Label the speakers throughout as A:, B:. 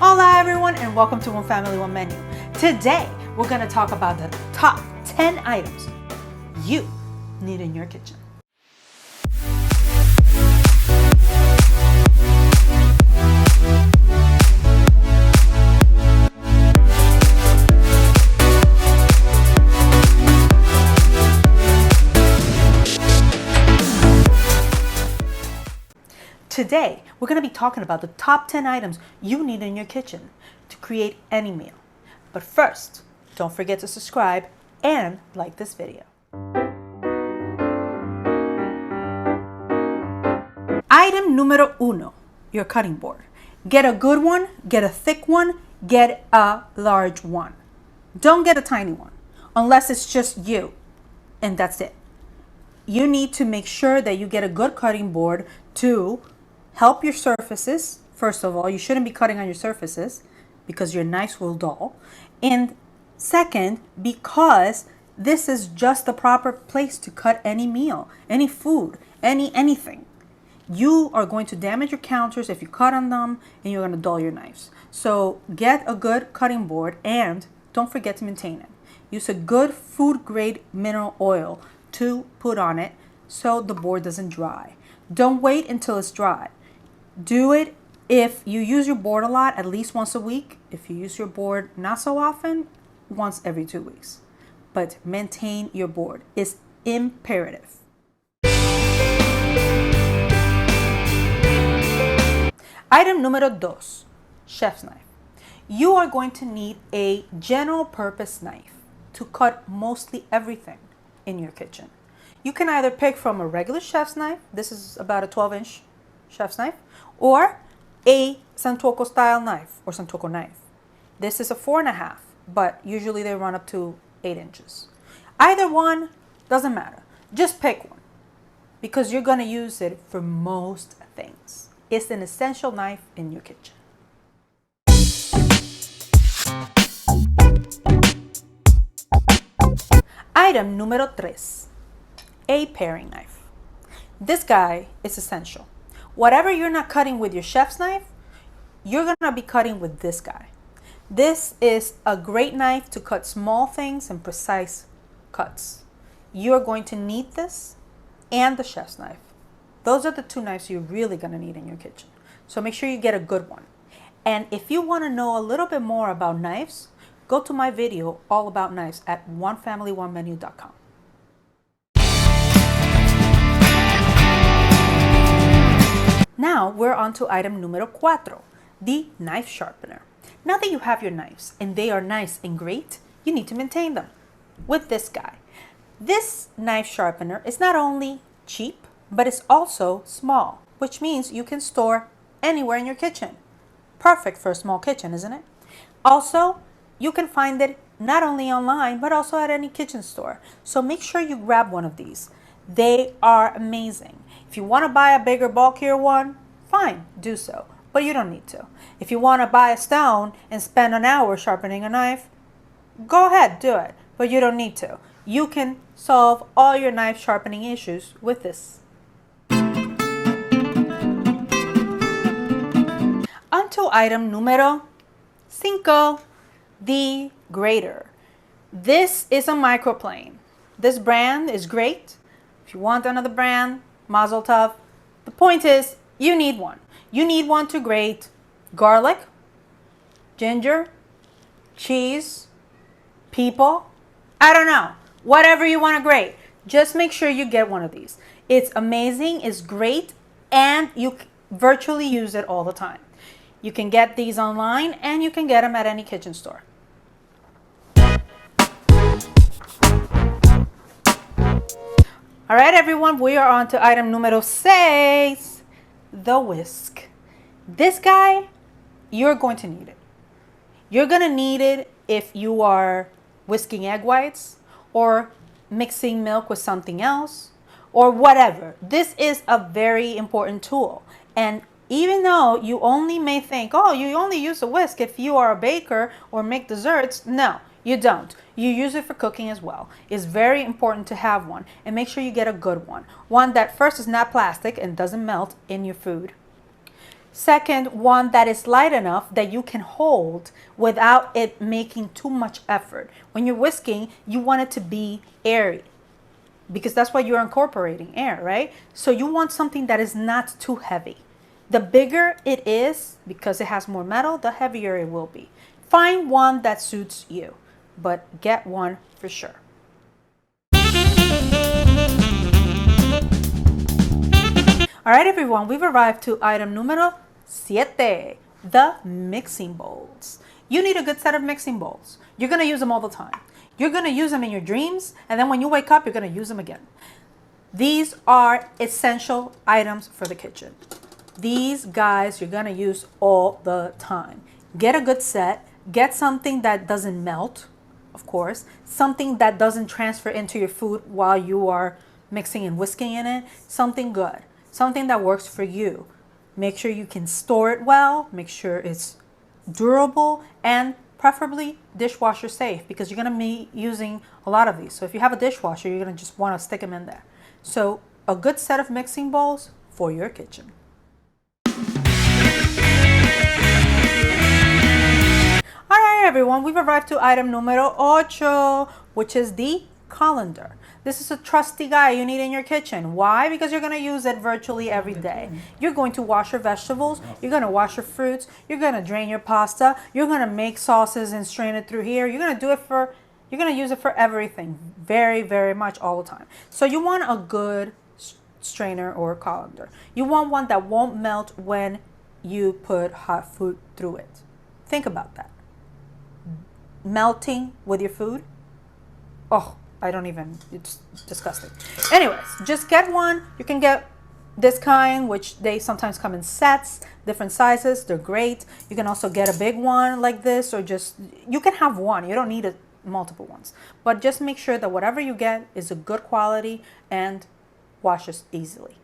A: Hola everyone and welcome to One Family, One Menu. Today we're going to talk about the top 10 items you need in your kitchen. Today, we're going to be talking about the top 10 items you need in your kitchen to create any meal. But first, don't forget to subscribe and like this video. Item número uno, your cutting board. Get a good one, get a thick one, get a large one. Don't get a tiny one, unless it's just you, and that's it. You need to make sure that you get a good cutting board to help your surfaces. First of all, you shouldn't be cutting on your surfaces because your knives will dull. And second, because this is just the proper place to cut any meal, any food, anything. You are going to damage your counters if you cut on them, and you're going to dull your knives. So get a good cutting board and don't forget to maintain it. Use a good food grade mineral oil to put on it so the board doesn't dry. Don't wait until it's dry. Do it if you use your board a lot, at least once a week. If you use your board not so often, once every 2 weeks. But maintain your board. It's imperative. Item número dos, chef's knife. You are going to need a general purpose knife to cut mostly everything in your kitchen. You can either pick from a regular chef's knife, this is about a 12-inch chef's knife, or a Santoku style knife or Santoku knife. This is a 4.5, but usually they run up to 8 inches. Either one, doesn't matter. Just pick one because you're going to use it for most things. It's an essential knife in your kitchen. Item número tres, a paring knife. This guy is essential. Whatever you're not cutting with your chef's knife, you're going to be cutting with this guy. This is a great knife to cut small things and precise cuts. You're going to need this and the chef's knife. Those are the two knives you're really going to need in your kitchen. So make sure you get a good one. And if you want to know a little bit more about knives, go to my video all about knives at onefamilyonemenu.com. Now we're on to item número cuatro, the knife sharpener. Now that you have your knives and they are nice and great, you need to maintain them with this guy. This knife sharpener is not only cheap, but it's also small, which means you can store anywhere in your kitchen. Perfect for a small kitchen, isn't it? Also, you can find it not only online, but also at any kitchen store. So make sure you grab one of these. They are amazing. If you want to buy a bigger, bulkier one, fine, do so. But you don't need to. If you want to buy a stone and spend an hour sharpening a knife, go ahead, do it. But you don't need to. You can solve all your knife sharpening issues with this. On to item número 5, the Grater. This is a microplane. This brand is great. If you want another brand, mazel tov. The point is, you need one. You need one to grate garlic, ginger, cheese, people. I don't know. Whatever you want to grate. Just make sure you get one of these. It's amazing, it's great, and you virtually use it all the time. You can get these online and you can get them at any kitchen store. All right, everyone, we are on to item número 6, the whisk. This guy, you're going to need it. You're going to need it if you are whisking egg whites or mixing milk with something else or whatever. This is a very important tool. And even though you only may think, oh, you only use a whisk if you are a baker or make desserts, no. You don't. You use it for cooking as well. It's very important to have one, and make sure you get a good one. One that first is not plastic and doesn't melt in your food. Second, one that is light enough that you can hold without it making too much effort. When you're whisking, you want it to be airy because that's why you're incorporating air, right? So you want something that is not too heavy. The bigger it is, because it has more metal, the heavier it will be. Find one that suits you, but get one for sure. All right, everyone, we've arrived to item numero 7, the mixing bowls. You need a good set of mixing bowls. You're going to use them all the time. You're going to use them in your dreams, and then when you wake up, you're going to use them again. These are essential items for the kitchen. These guys you're going to use all the time. Get a good set. Get something that doesn't melt, of course. Something that doesn't transfer into your food while you are mixing and whisking in it. Something good. Something that works for you. Make sure you can store it well. Make sure it's durable and preferably dishwasher safe because you're going to be using a lot of these. So if you have a dishwasher, you're going to just want to stick them in there. So a good set of mixing bowls for your kitchen. All right, everyone, we've arrived to item numero 8, which is the colander. This is a trusty guy you need in your kitchen. Why? Because you're going to use it virtually every day. You're going to wash your vegetables. You're going to wash your fruits. You're going to drain your pasta. You're going to make sauces and strain it through here. You're going to use it for everything. Very, very much all the time. So you want a good strainer or colander. You want one that won't melt when you put hot food through it. Think about that. Melting with your food? Oh, it's disgusting. Anyways, just get one. You can get this kind, which they sometimes come in sets, different sizes. They're great. You can also get a big one like this, or you can have one. You don't need multiple ones. But just make sure that whatever you get is a good quality and washes easily.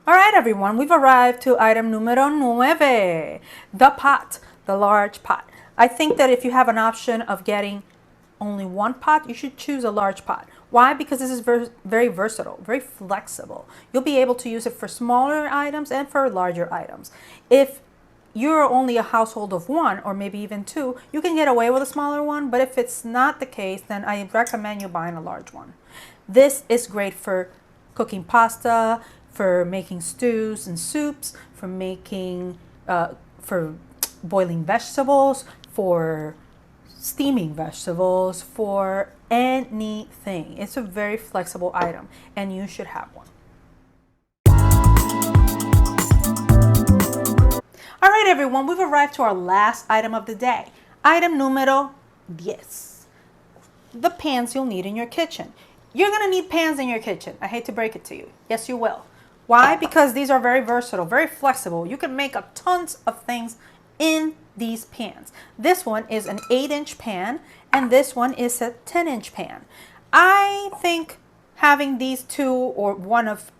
A: All right, everyone, we've arrived to item numero 9, the pot, the large pot. I think that if you have an option of getting only one pot, you should choose a large pot. Why? Because this is very versatile, very flexible. You'll be able to use it for smaller items and for larger items. If you're only a household of one or maybe even two, you can get away with a smaller one, but if it's not the case, then I recommend you buying a large one. This is great for cooking pasta, for making stews and soups, for boiling vegetables, for steaming vegetables, for anything. It's a very flexible item and you should have one. All right, everyone, we've arrived to our last item of the day. Item numero 10, the pans you'll need in your kitchen. You're gonna need pans in your kitchen. I hate to break it to you. Yes, you will. Why? Because these are very versatile, very flexible. You can make tons of things in these pans. This one is an 8-inch pan and this one is a 10-inch pan. I think having these two or one of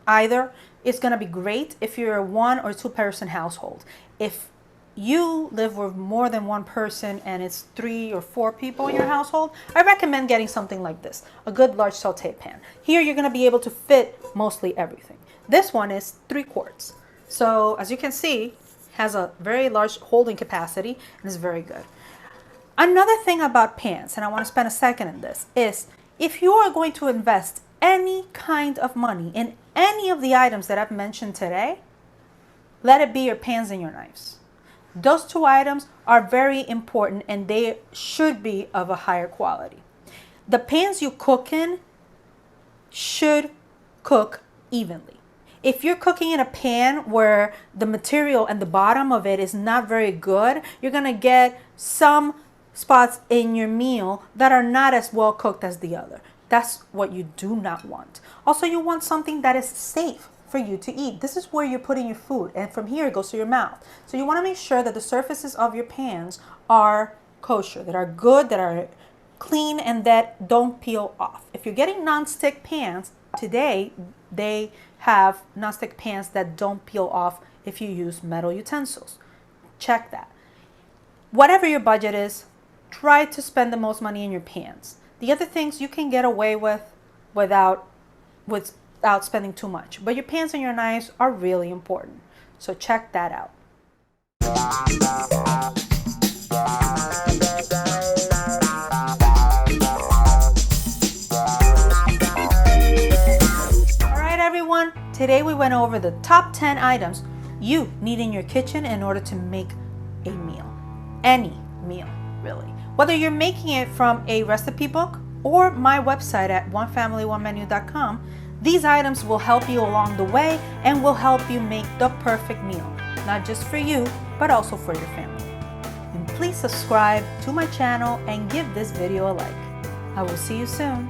A: either is going to be great if you're a 1 or 2 person household. If you live with more than one person and it's 3 or 4 people in your household, I recommend getting something like this, a good large saute pan. Here you're going to be able to fit mostly everything. This one is 3 quarts. So as you can see, has a very large holding capacity and is very good. Another thing about pans, and I want to spend a second in this, is if you are going to invest any kind of money in any of the items that I've mentioned today, let it be your pans and your knives. Those 2 items are very important and they should be of a higher quality. The pans you cook in should cook evenly. If you're cooking in a pan where the material and the bottom of it is not very good, you're going to get some spots in your meal that are not as well cooked as the other. That's what you do not want. Also, you want something that is safe for you to eat. This is where you're putting your food, and from here it goes to your mouth. So you want to make sure that the surfaces of your pans are kosher, that are good, that are clean, and that don't peel off. If you're getting non-stick pans, today they have non-stick pans that don't peel off if you use metal utensils. Check that. Whatever your budget is, try to spend the most money in your pans. The other things you can get away with without spending too much. But your pans and your knives are really important. So check that out. All right, everyone. Today we went over the top 10 items you need in your kitchen in order to make a meal. Any meal, really. Whether you're making it from a recipe book or my website at onefamilyonemenu.com, these items will help you along the way and will help you make the perfect meal, not just for you, but also for your family. And please subscribe to my channel and give this video a like. I will see you soon.